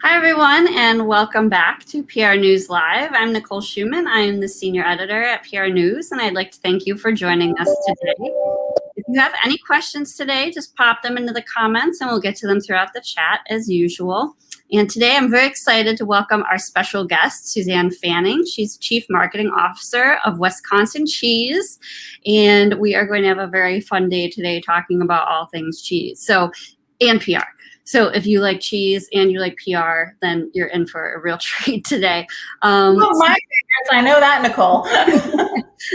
Hi, everyone, and welcome back to PR News Live. I'm Nicole Schumann. I am the senior editor at PR News, and I'd like to thank you for joining us today. If you have any questions today, just pop them into the comments, and we'll get to them throughout the chat as usual. And today, I'm very excited to welcome our special guest, Suzanne Fanning. She's Chief Marketing Officer of Wisconsin Cheese, and we are going to have a very fun day today talking about all things cheese, and PR. So if you like cheese and you like PR, then you're in for a real treat today. My favorites, I know that, Nicole.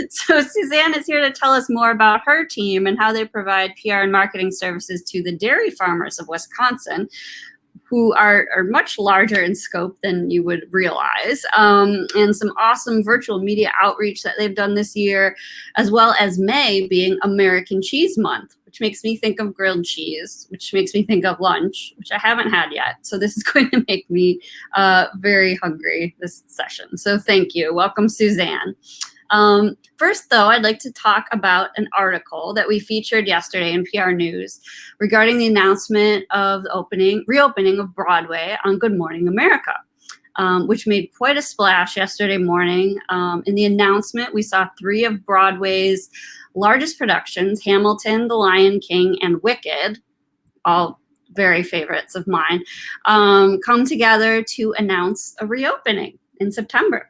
So Suzanne is here to tell us more about her team and how they provide PR and marketing services to the dairy farmers of Wisconsin, who are much larger in scope than you would realize, and some awesome virtual media outreach that they've done this year, as well as May being American Cheese Month, which makes me think of grilled cheese, which makes me think of lunch, which I haven't had yet. So this is going to make me very hungry this session. So thank you. Welcome, Suzanne. First, though, I'd like to talk about an article that we featured yesterday in PR News regarding the announcement of the reopening of Broadway on Good Morning America, which made quite a splash yesterday morning. In the announcement, we saw 3 of Broadway's largest productions, Hamilton, The Lion King, and Wicked, all very favorites of mine, come together to announce a reopening in September.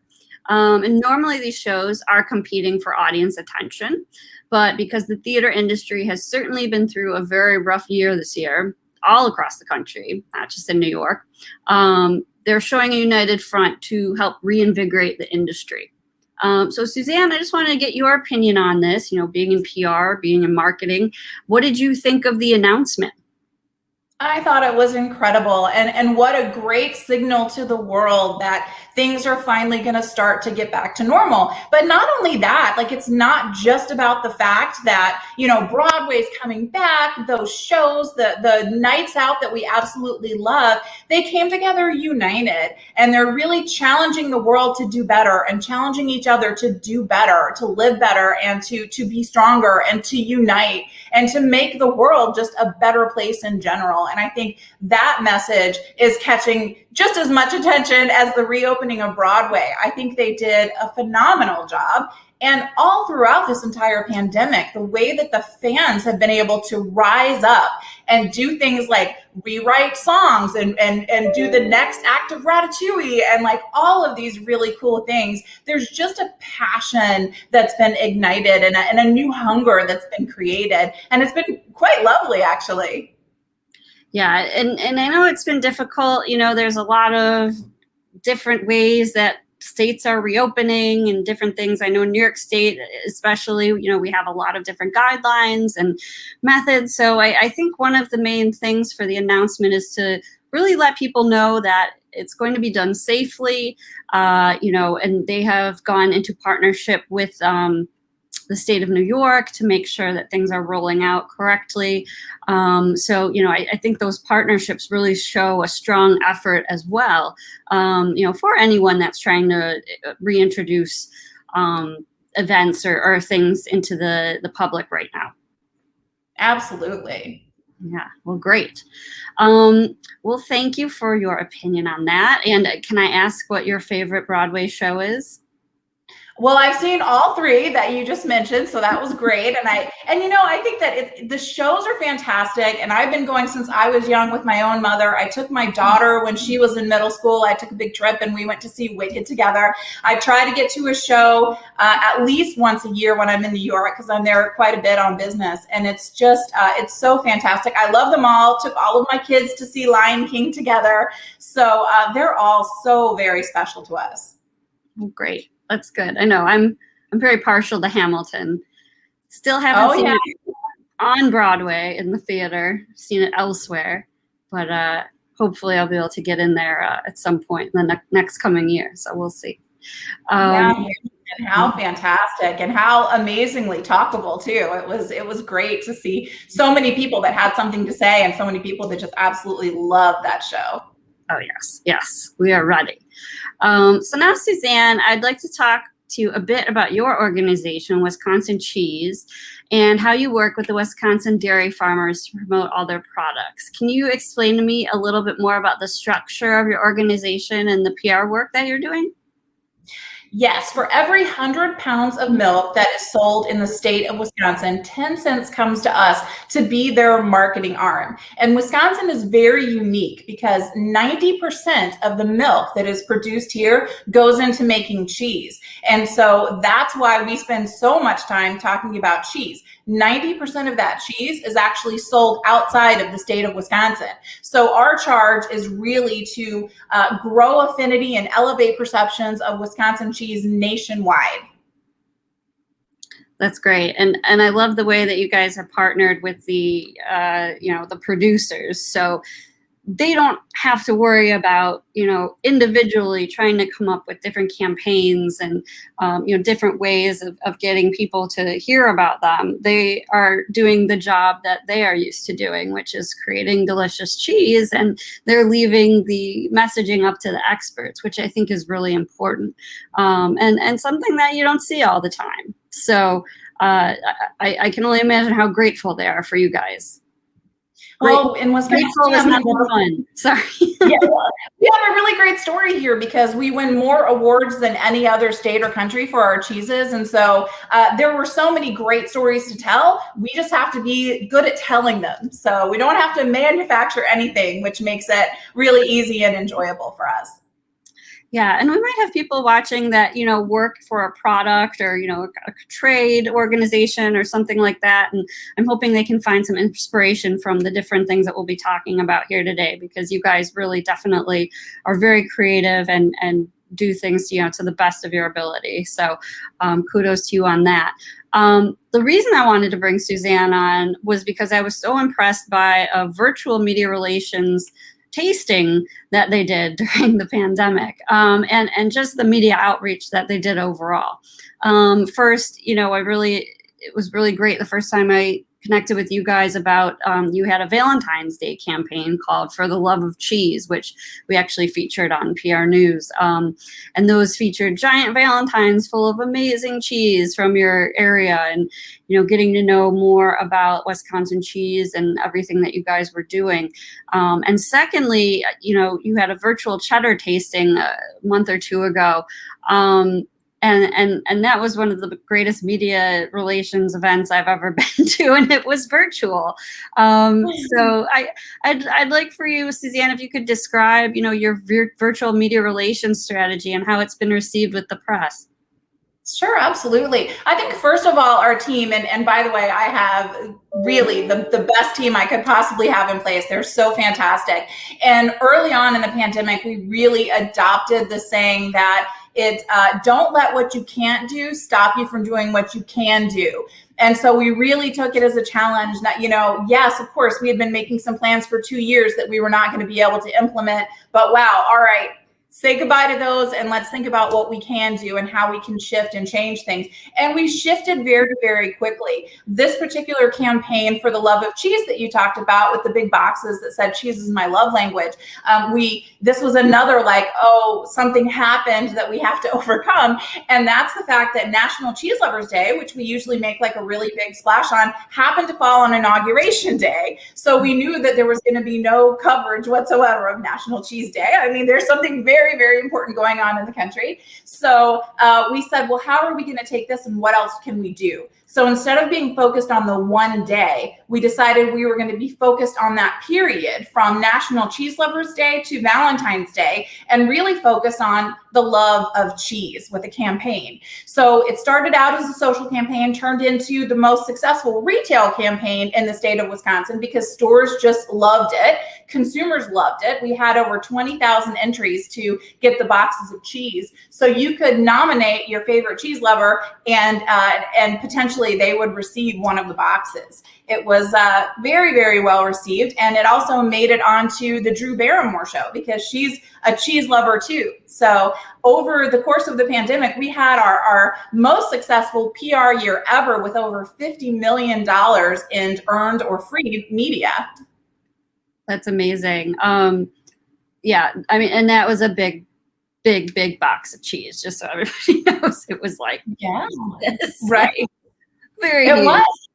And normally these shows are competing for audience attention, but because the theater industry has certainly been through a very rough year this year, all across the country, not just in New York, they're showing a united front to help reinvigorate the industry. So Suzanne, I just wanted to get your opinion on this, being in PR, being in marketing. What did you think of the announcement? I thought it was incredible, and what a great signal to the world that things are finally going to start to get back to normal. But not only that, it's not just about the fact that, Broadway's coming back, those shows, the nights out that we absolutely love, they came together united, and they're really challenging the world to do better and challenging each other to do better, to live better, and to be stronger and to unite and to make the world just a better place in general. And I think that message is catching just as much attention as the reopening of Broadway. I think they did a phenomenal job. And all throughout this entire pandemic, the way that the fans have been able to rise up and do things like rewrite songs and do the next act of Ratatouille and all of these really cool things, there's just a passion that's been ignited and a new hunger that's been created. And it's been quite lovely, actually. Yeah, and I know it's been difficult. There's a lot of different ways that states are reopening and different things. I know New York State, especially, we have a lot of different guidelines and methods. So I think one of the main things for the announcement is to really let people know that it's going to be done safely, and they have gone into partnership with the state of New York to make sure that things are rolling out correctly. I think those partnerships really show a strong effort as well, for anyone that's trying to reintroduce events or things into the public right now. Absolutely. Yeah, well, great. Well, thank you for your opinion on that. And can I ask what your favorite Broadway show is? Well, I've seen all 3 that you just mentioned, so that was great. And I think that the shows are fantastic. And I've been going since I was young with my own mother. I took my daughter when she was in middle school. I took a big trip and we went to see Wicked together. I try to get to a show at least once a year when I'm in New York because I'm there quite a bit on business. And it's just, it's so fantastic. I love them all. Took all of my kids to see Lion King together. So they're all so very special to us. Oh, great. That's good. I know I'm very partial to Hamilton. Still haven't seen it on Broadway in the theater. Seen it elsewhere, but hopefully I'll be able to get in there at some point in the next coming year. So we'll see. And how fantastic and how amazingly talkable too. It was great to see so many people that had something to say and so many people that just absolutely love that show. Oh, yes, we are ready. So now, Suzanne, I'd like to talk to a bit about your organization, Wisconsin Cheese, and how you work with the Wisconsin dairy farmers to promote all their products. Can you explain to me a little bit more about the structure of your organization and the PR work that you're doing? Yes, for every 100 pounds of milk that is sold in the state of Wisconsin, 10 cents comes to us to be their marketing arm. And Wisconsin is very unique because 90% of the milk that is produced here goes into making cheese. And so that's why we spend so much time talking about cheese. 90% of that cheese is actually sold outside of the state of Wisconsin. So our charge is really to grow affinity and elevate perceptions of Wisconsin cheese nationwide. That's great, and I love the way that you guys have partnered with the the producers, so they don't have to worry about individually trying to come up with different campaigns and different ways of getting people to hear about them. They are doing the job that they are used to doing, which is creating delicious cheese, and they're leaving the messaging up to the experts, which I think is really important, and something that you don't see all the time. So I can only imagine how grateful they are for you guys. Well, in Wisconsin, grateful is not fun. Sorry. Yeah, we have a really great story here because we win more awards than any other state or country for our cheeses. And so there were so many great stories to tell. We just have to be good at telling them. So we don't have to manufacture anything, which makes it really easy and enjoyable for us. Yeah, and we might have people watching that, work for a product or, a trade organization or something like that. And I'm hoping they can find some inspiration from the different things that we'll be talking about here today, because you guys really definitely are very creative and do things, to the best of your ability. So kudos to you on that. The reason I wanted to bring Suzanne on was because I was so impressed by a virtual media relations tasting that they did during the pandemic, and just the media outreach that they did overall. First, it was really great the first time I connected with you guys about you had a Valentine's Day campaign called For the Love of Cheese, which we actually featured on PRNEWS. And those featured giant Valentines full of amazing cheese from your area, and getting to know more about Wisconsin cheese and everything that you guys were doing. And secondly, you had a virtual cheddar tasting a month or two ago. And that was one of the greatest media relations events I've ever been to, and it was virtual. So I'd like for you, Suzanne, if you could describe, your virtual media relations strategy and how it's been received with the press. Sure, absolutely. I think first of all, our team, and by the way, I have really the best team I could possibly have in place. They're so fantastic. And early on in the pandemic, we really adopted the saying that don't let what you can't do stop you from doing what you can do. And so we really took it as a challenge that, yes, of course, we had been making some plans for 2 years that we were not going to be able to implement, but wow, all right, say goodbye to those and let's think about what we can do and how we can shift and change things. And we shifted very, very quickly. This particular campaign For the Love of Cheese that you talked about with the big boxes that said cheese is my love language. This was another something happened that we have to overcome. And that's the fact that National Cheese Lovers Day, which we usually make like a really big splash on, happened to fall on Inauguration Day. So we knew that there was going to be no coverage whatsoever of National Cheese Day. I mean, there's something very, very important going on in the country. So we said, well, how are we going to take this and what else can we do? So instead of being focused on the one day, we decided we were going to be focused on that period from National Cheese Lovers Day to Valentine's Day and really focus on the love of cheese with a campaign. So it started out as a social campaign, turned into the most successful retail campaign in the state of Wisconsin because stores just loved it. Consumers loved it. We had over 20,000 entries to get the boxes of cheese. So you could nominate your favorite cheese lover and potentially they would receive one of the boxes. It was very, very well received. And it also made it onto the Drew Barrymore show because she's a cheese lover too. So over the course of the pandemic, we had our most successful PR year ever with over $50 million in earned or free media. That's amazing. Yeah, I mean, and that was a big big box of cheese, just so everybody knows. It was like, Yeah, this, right. like, very It huge. was.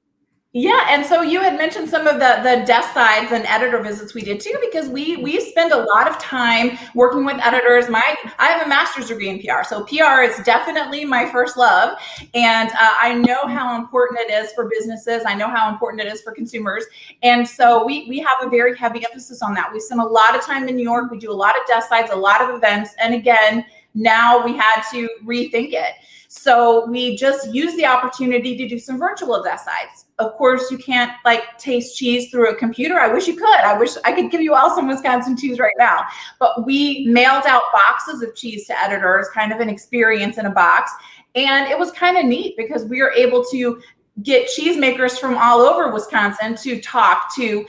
Yeah, and so you had mentioned some of the desk sides and editor visits we did too, because we spend a lot of time working with editors. I have a master's degree in PR, so PR is definitely my first love, and I know how important it is for businesses. I know how important it is for consumers, and so we have a very heavy emphasis on that. We spend a lot of time in New York. We do a lot of desk sides, a lot of events, and again, now we had to rethink it. So we just used the opportunity to do some virtual desk sides. Of course, you can't like taste cheese through a computer. I wish you could. I wish I could give you all some Wisconsin cheese right now. But we mailed out boxes of cheese to editors, kind of an experience in a box. And it was kind of neat because we were able to get cheesemakers from all over Wisconsin to talk to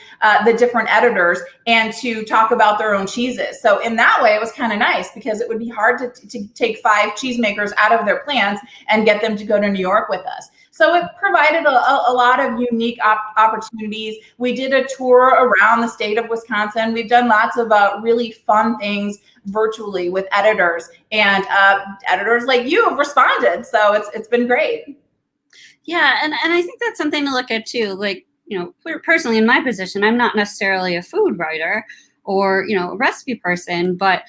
the different editors and to talk about their own cheeses. So in that way, it was kind of nice because it would be hard to take 5 cheesemakers out of their plants and get them to go to New York with us. So it provided a lot of unique opportunities. We did a tour around the state of Wisconsin. We've done lots of really fun things virtually with editors, and editors like you have responded. So it's been great. Yeah, and I think that's something to look at too. Like, personally in my position, I'm not necessarily a food writer or, a recipe person, but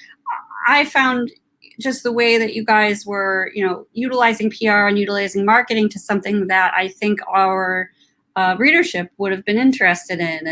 I found just the way that you guys were, utilizing PR and utilizing marketing to something that I think our readership would have been interested in.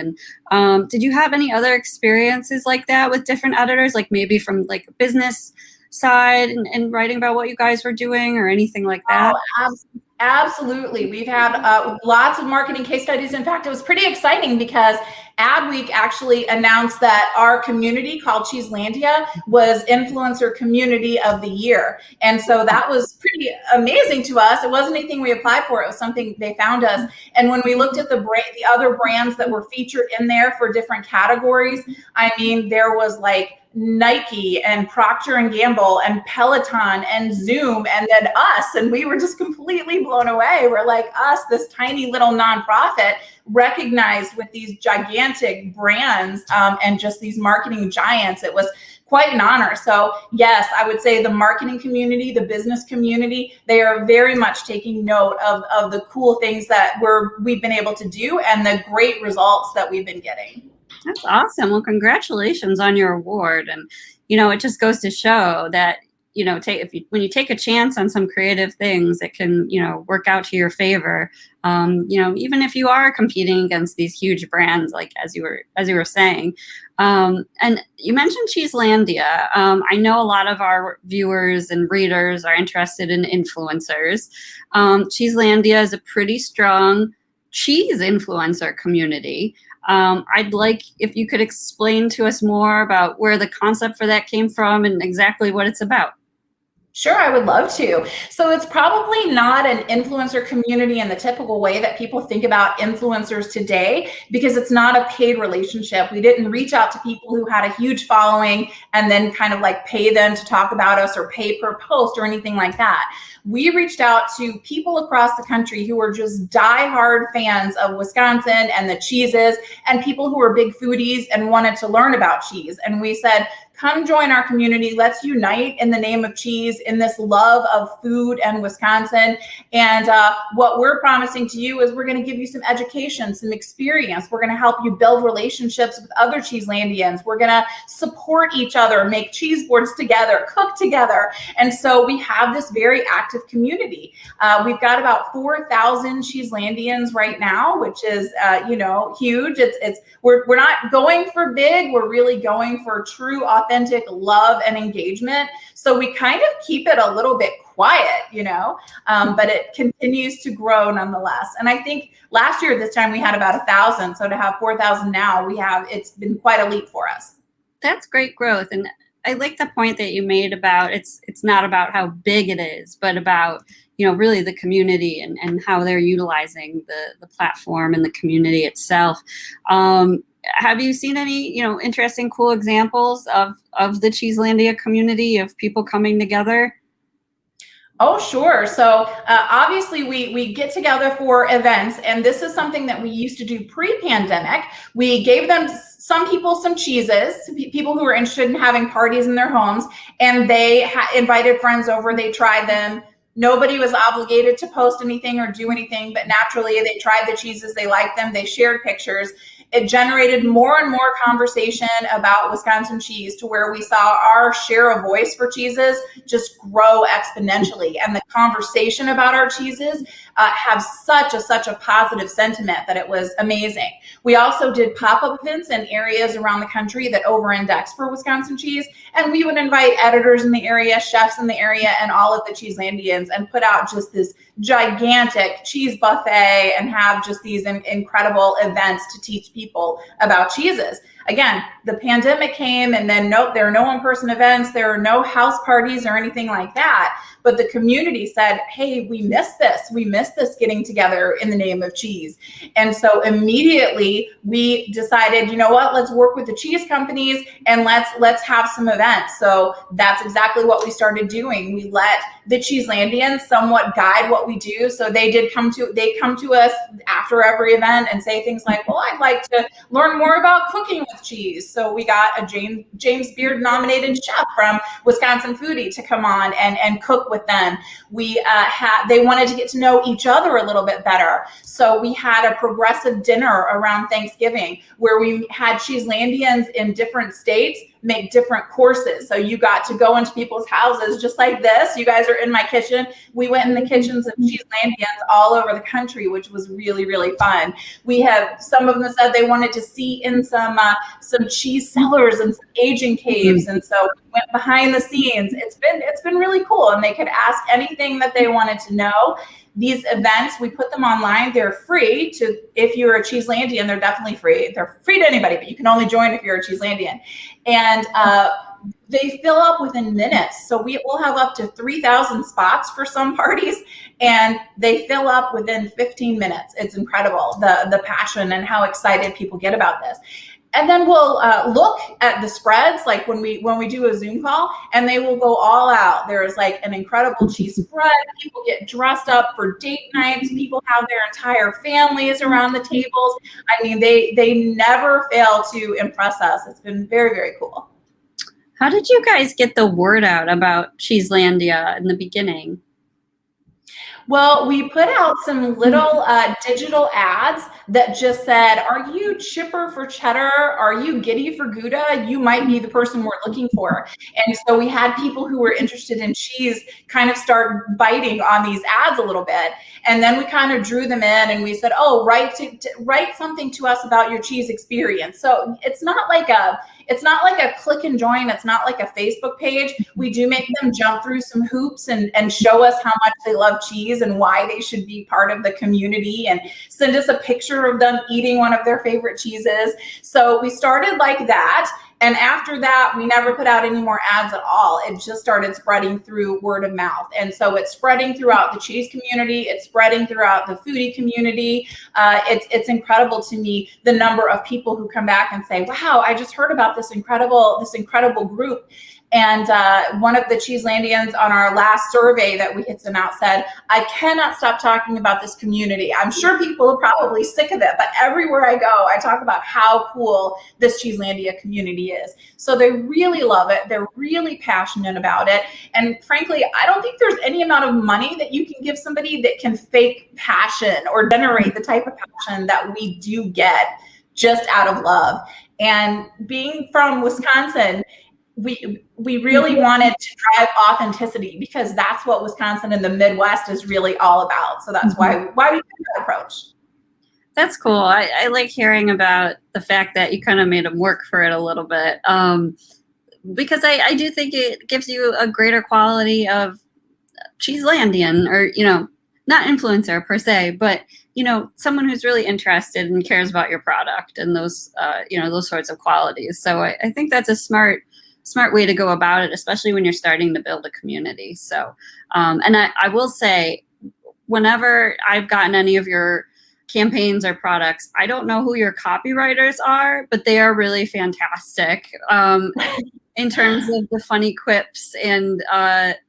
And did you have any other experiences like that with different editors, like maybe from like a business side and writing about what you guys were doing or anything like that? Oh, absolutely. We've had lots of marketing case studies. In fact, it was pretty exciting because Adweek actually announced that our community called Cheeselandia was Influencer Community of the Year. And so that was pretty amazing to us. It wasn't anything we applied for. It was something they found us. And when we looked at the other brands that were featured in there for different categories, I mean, there was like Nike and Procter and Gamble and Peloton and Zoom and then us. And we were just completely blown away. We're like, us, this tiny little nonprofit, recognized with these gigantic brands and just these marketing giants. It was quite an honor. So yes, I would say the marketing community, the business community, they are very much taking note of the cool things that we've been able to do and the great results that we've been getting. That's awesome. Well, congratulations on your award. And, it just goes to show that, when you take a chance on some creative things, it can, work out to your favor. Even if you are competing against these huge brands, like as you were saying. And you mentioned Cheeselandia. I know a lot of our viewers and readers are interested in influencers. Cheeselandia is a pretty strong cheese influencer community. I'd like if you could explain to us more about where the concept for that came from and exactly what it's about. Sure, I would love to. So it's probably not an influencer community in the typical way that people think about influencers today, because it's not a paid relationship. We didn't reach out to people who had a huge following and then kind of like pay them to talk about us or pay per post or anything like that. We reached out to people across the country who were just diehard fans of Wisconsin and the cheeses, and people who were big foodies and wanted to learn about cheese. And we said, come join our community. Let's unite in the name of cheese, in this love of food and Wisconsin. And what we're promising to you is we're going to give you some education, some experience. We're going to help you build relationships with other Cheeselandians. We're going to support each other, make cheese boards together, cook together. And so we have this very active community. We've got about 4,000 Cheeselandians right now, which is, huge. We're not going for big. We're really going for true, authentic love and engagement. So we kind of keep it a little bit quiet, but it continues to grow nonetheless. And I think last year at this time we had about 1,000. So to have 4,000 now, it's been quite a leap for us. That's great growth. And I like the point that you made about it's not about how big it is, but about, really the community and how they're utilizing the platform and the community itself. Have you seen any, interesting, cool examples of the Cheeselandia community, of people coming together? Oh, sure. So obviously we get together for events, and this is something that we used to do pre-pandemic. We gave them some people some cheeses, people who were interested in having parties in their homes, and they invited friends over. They tried them. Nobody was obligated to post anything or do anything, but naturally they tried the cheeses. They liked them. They shared pictures. It generated more and more conversation about Wisconsin cheese, to where we saw our share of voice for cheeses just grow exponentially. And the conversation about our cheeses have such a positive sentiment that it was amazing. We also did pop-up events in areas around the country that over-index for Wisconsin cheese. And we would invite editors in the area, chefs in the area, and all of the Cheeselandians, and put out just this gigantic cheese buffet and have just these incredible events to teach people about cheeses. Again, the pandemic came, and then nope, there are no in-person events, there are no house parties or anything like that. But the community said, hey, we miss this. We miss this getting together in the name of cheese. And so immediately we decided, you know what, let's work with the cheese companies and let's have some events. So that's exactly what we started doing. We let the Cheeselandians somewhat guide what we do. So they come to us after every event and say things like, well, I'd like to learn more about cooking with cheese. So we got a James Beard nominated chef from Wisconsin Foodie to come on and cook with them. They wanted to get to know each other a little bit better. So we had a progressive dinner around Thanksgiving where we had Cheeselandians in different states make different courses. So you got to go into people's houses just like this. You guys are in my kitchen. We went in the kitchens of Cheeselandians all over the country, which was really, really fun. Some of them said they wanted to see in some cheese cellars and some aging caves. And so we went behind the scenes. It's been really cool. And they could ask anything that they wanted to know. These events, we put them online. They're free if you're a Cheeselandian, they're definitely free. They're free to anybody, but you can only join if you're a Cheeselandian. And they fill up within minutes. So we will have up to 3,000 spots for some parties, and they fill up within 15 minutes. It's incredible, the passion and how excited people get about this. And then we'll look at the spreads, like when we do a Zoom call, and they will go all out. There's like an incredible cheese spread. People get dressed up for date nights. People have their entire families around the tables. I mean, they never fail to impress us. It's been very, very cool. How did you guys get the word out about Cheeselandia in the beginning? Well, we put out some little digital ads that just said, are you chipper for cheddar? Are you giddy for Gouda? You might be the person we're looking for. And so we had people who were interested in cheese kind of start biting on these ads a little bit. And then we kind of drew them in and we said, oh, write something to us about your cheese experience. So it's not like a click and join. It's not like a Facebook page. We do make them jump through some hoops and show us how much they love cheese and why they should be part of the community, and send us a picture of them eating one of their favorite cheeses. So we started like that. And after that, we never put out any more ads at all. It just started spreading through word of mouth. And so it's spreading throughout the cheese community. It's spreading throughout the foodie community. It's incredible to me, the number of people who come back and say, wow, I just heard about this incredible group. And one of the Cheeselandians on our last survey that we had sent out said, I cannot stop talking about this community. I'm sure people are probably sick of it, but everywhere I go, I talk about how cool this Cheeselandia community is. So they really love it. They're really passionate about it. And frankly, I don't think there's any amount of money that you can give somebody that can fake passion or generate the type of passion that we do get just out of love. And being from Wisconsin, we really wanted to drive authenticity, because that's what Wisconsin and the Midwest is really all about. So that's why we took that approach. That's cool. I like hearing about the fact that you kind of made them work for it a little bit, because I do think it gives you a greater quality of Cheeselandian, or, not influencer per se, but, someone who's really interested and cares about your product and those, those sorts of qualities. So I think that's a smart way to go about it, especially when you're starting to build a community. So, and I will say, whenever I've gotten any of your campaigns or products, I don't know who your copywriters are, but they are really fantastic. in terms of the funny quips and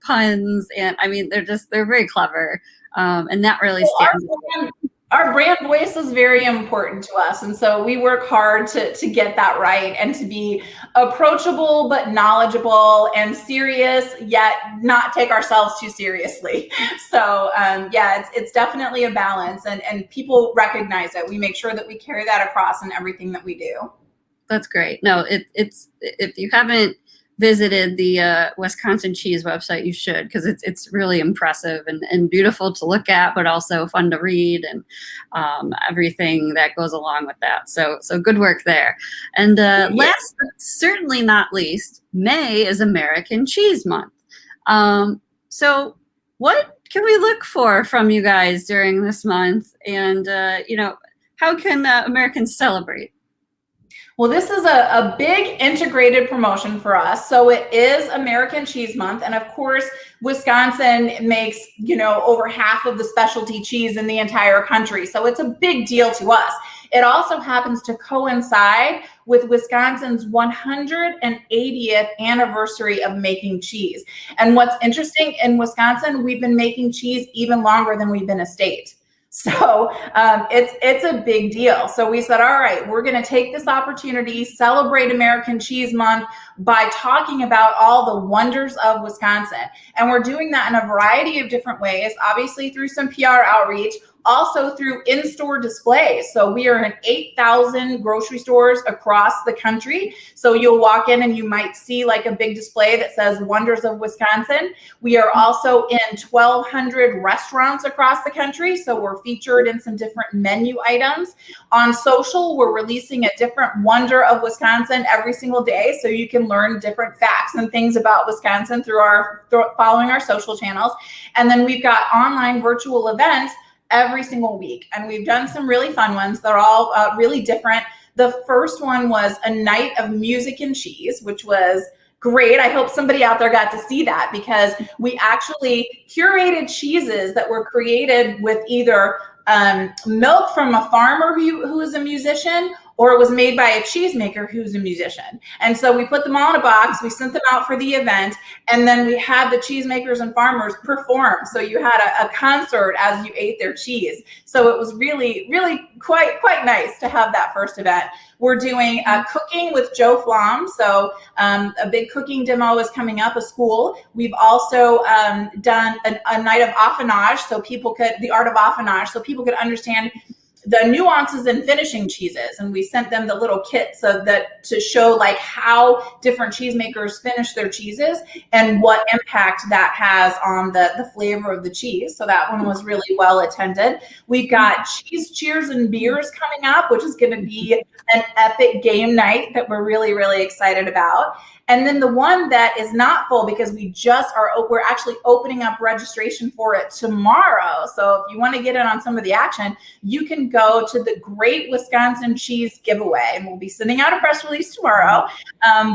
puns. And I mean, they're very clever. And that really stands out. Our brand voice is very important to us. And so we work hard to get that right and to be approachable, but knowledgeable and serious, yet not take ourselves too seriously. So yeah, it's definitely a balance, and people recognize it. We make sure that we carry that across in everything that we do. That's great. No, it's if you haven't visited the Wisconsin Cheese website, you should, because it's really impressive and beautiful to look at, but also fun to read, and everything that goes along with that. So good work there. And last but certainly not least, May is American Cheese Month. So what can we look for from you guys during this month? And how can Americans celebrate? Well, this is a big integrated promotion for us. So it is American Cheese Month. And of course, Wisconsin makes, over half of the specialty cheese in the entire country. So it's a big deal to us. It also happens to coincide with Wisconsin's 180th anniversary of making cheese. And what's interesting, in Wisconsin, we've been making cheese even longer than we've been a state. So it's a big deal. So we said, all right, we're going to take this opportunity, celebrate American Cheese Month by talking about all the wonders of Wisconsin. And we're doing that in a variety of different ways, obviously through some PR outreach, also through in-store displays. So we are in 8,000 grocery stores across the country. So you'll walk in and you might see like a big display that says Wonders of Wisconsin. We are also in 1,200 restaurants across the country. So we're featured in some different menu items. On social, we're releasing a different wonder of Wisconsin every single day. So you can learn different facts and things about Wisconsin through following our social channels. And then we've got online virtual events every single week. And we've done some really fun ones. They're all really different. The first one was a night of music and cheese, which was great. I hope somebody out there got to see that, because we actually curated cheeses that were created with either milk from a farmer who is a musician, or it was made by a cheesemaker who's a musician. And so we put them all in a box, we sent them out for the event, and then we had the cheesemakers and farmers perform. So you had a concert as you ate their cheese. So it was really, really quite nice to have that first event. We're doing cooking with Joe Flom. So a big cooking demo is coming up, a school. We've also done a night of affinage, the art of affinage, so people could understand the nuances in finishing cheeses. And we sent them the little kits to show like how different cheesemakers finish their cheeses and what impact that has on the flavor of the cheese. So that one was really well attended. We've got cheese cheers and beers coming up, which is going to be an epic game night that we're really, really excited about. And then the one that is not full, because we're actually opening up registration for it tomorrow. So if you want to get in on some of the action, you can go to the Great Wisconsin Cheese Giveaway, and we'll be sending out a press release tomorrow.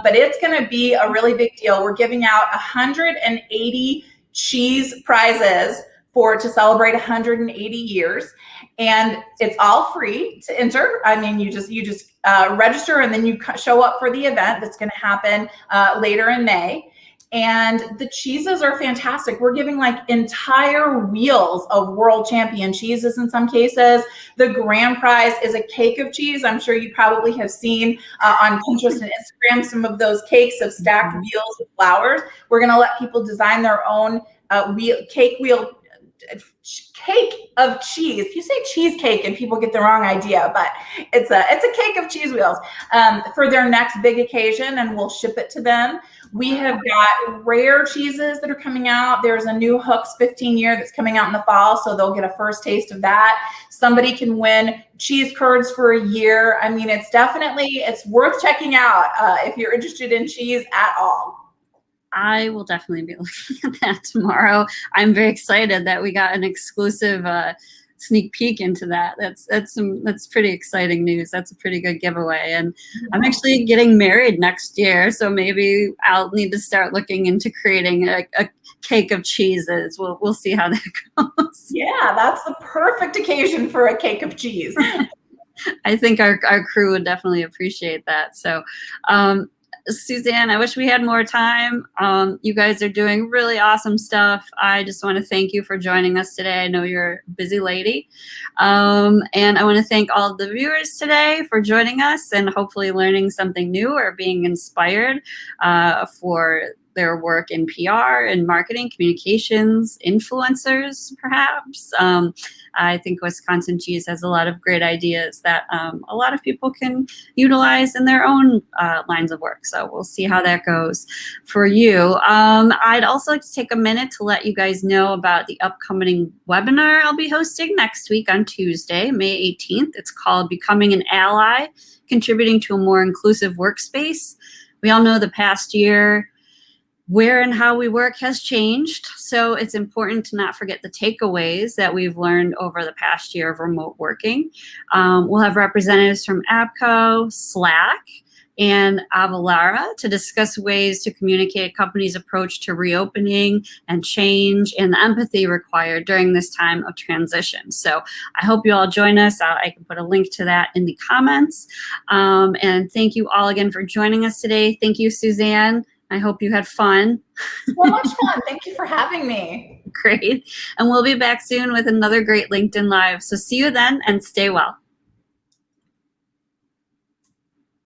But it's going to be a really big deal. We're giving out 180 cheese prizes to celebrate 180 years. And it's all free to enter. I mean, you just register, and then you show up for the event that's going to happen later in May. And the cheeses are fantastic. We're giving like entire wheels of world champion cheeses in some cases. The grand prize is a cake of cheese. I'm sure you probably have seen on Pinterest and Instagram some of those cakes of stacked wheels with flowers. We're going to let people design their own cake of cheese. You say cheesecake and people get the wrong idea, but it's a cake of cheese wheels for their next big occasion, and we'll ship it to them. We have got rare cheeses that are coming out. There's a new Hooks 15 year that's coming out in the fall, so they'll get a first taste of that. Somebody can win cheese curds for a year. I mean, it's worth checking out if you're interested in cheese at all. I will definitely be looking at that tomorrow. I'm very excited that we got an exclusive sneak peek into that. That's pretty exciting news. That's a pretty good giveaway. And I'm actually getting married next year, so maybe I'll need to start looking into creating a cake of cheeses. We'll see how that goes. Yeah, that's the perfect occasion for a cake of cheese. I think our crew would definitely appreciate that. So Suzanne, I wish we had more time. You guys are doing really awesome stuff. I just want to thank you for joining us today. I know you're a busy lady. And I want to thank all of the viewers today for joining us and hopefully learning something new or being inspired for their work in PR and marketing, communications, influencers, perhaps. I think Wisconsin Cheese has a lot of great ideas that a lot of people can utilize in their own lines of work. So we'll see how that goes for you. I'd also like to take a minute to let you guys know about the upcoming webinar I'll be hosting next week on Tuesday, May 18th. It's called Becoming an Ally, Contributing to a More Inclusive Workspace. We all know the past year, where and how we work has changed, so it's important to not forget the takeaways that we've learned over the past year of remote working. We'll have representatives from APCO, Slack, and Avalara to discuss ways to communicate a company's approach to reopening and change and the empathy required during this time of transition. So I hope you all join us. I can put a link to that in the comments. And thank you all again for joining us today. Thank you, Suzanne. I hope you had fun. So much fun. Thank you for having me. Great. And we'll be back soon with another great LinkedIn Live. So see you then and stay well.